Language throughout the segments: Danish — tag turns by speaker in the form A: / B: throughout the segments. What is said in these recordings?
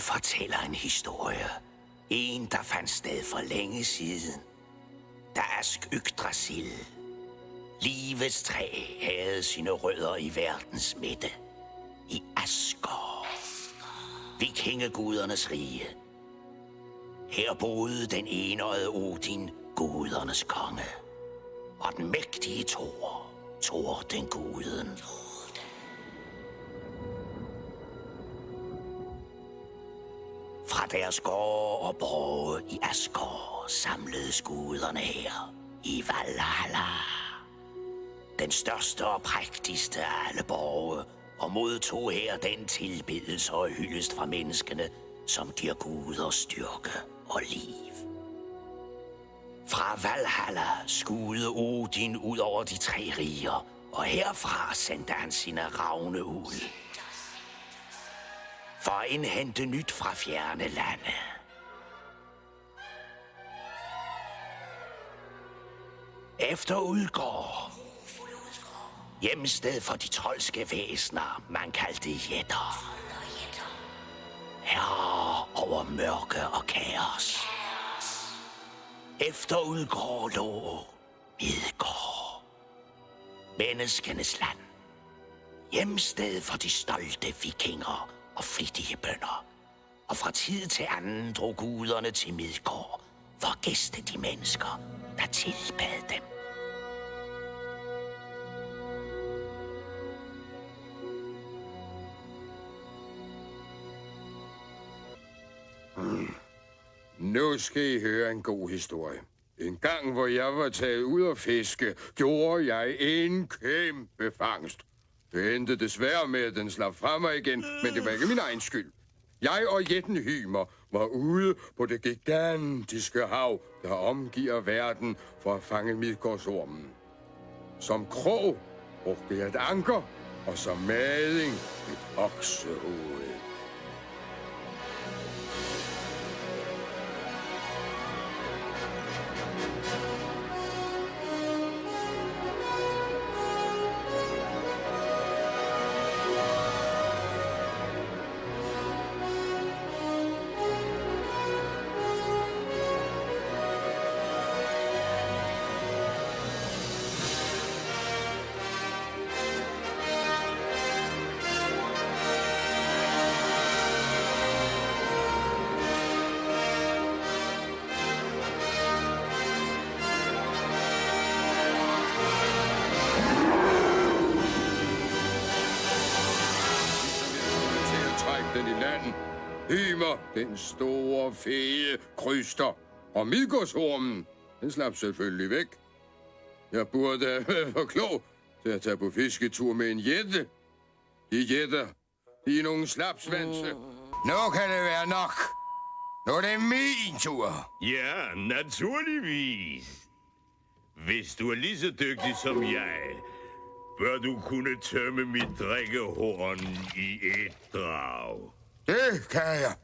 A: fortæller en historie. En, der fandt sted for længe siden. Da Ask Yggdrasil, livets træ, havde sine rødder i verdens midte. I Asgård. Vikingegudernes rige. Her boede den enøjede Odin, gudernes konge. Og den mægtige Thor den guden. Fra deres gårde og borge i Asgård samledes guderne her i Valhalla. Den største og prægtigste af alle borge, og modtog her den tilbedelse og hyldest fra menneskene, som giver guder styrke og liv. Fra Valhalla skuede Odin ud over de 3 riger, og herfra sendte han sine ravne ud. For at indhente nyt fra fjerne lande. Efter Udgård, hjemsted for de trolske væsner, man kaldte jætter. Herre over mørke og kaos. Efter Udgård lå Midgård, menneskenes land. Hjemsted for de stolte vikinger og flittige bønder. Og fra tid til anden drog guderne til Midgård for at gæste de mennesker, der tilbad dem.
B: Nu skal I høre en god historie. En gang, hvor jeg var taget ud at fiske, gjorde jeg en kæmpe fangst. Det endte desværre med, at den slap fra mig igen, men det var ikke min egen skyld. Jeg og jætten Hymer var ude på det gigantiske hav, der omgiver verden for at fange Midgårdsormen. Som krog brugte jeg et anker, og som mading et oksehoved. Hymer, den store, fede kryster. Og Midgårdsormen, den slap selvfølgelig væk. Jeg burde være klog til at tage på fisketur med en jætte. De jætter, de er nogle slapsvanse. Nu kan det være nok. Nu er det min tur.
C: Ja, naturligvis. Hvis du er lige så dygtig som jeg, bør du kunne tømme mit drikkehorn i et drag.
B: Det kan jeg.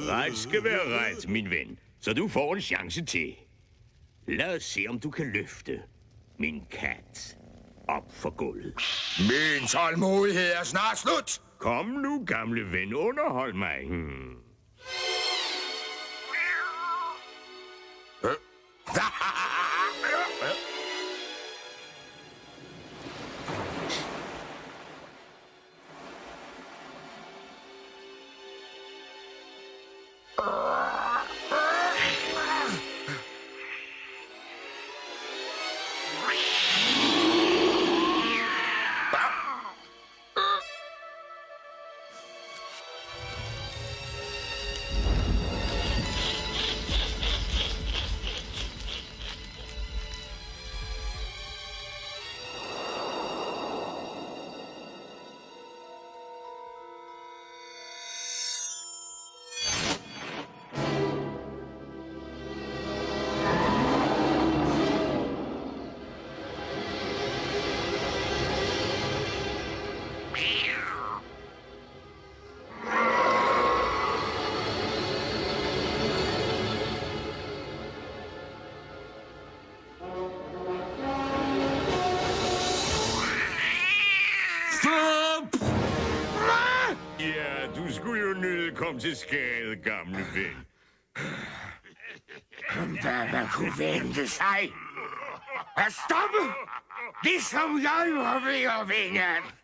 C: Ret skal være ret, min ven, så du får en chance til. Lad os se, om du kan løfte min kat op for gulvet.
B: Min tålmodighed er snart slut.
C: Kom nu, gamle ven, underhold mig. skulle jo nødt komme til skade, gamle ven.
B: Hvad man kunne vente sig. At stoppe, ligesom jeg var ved at vinde.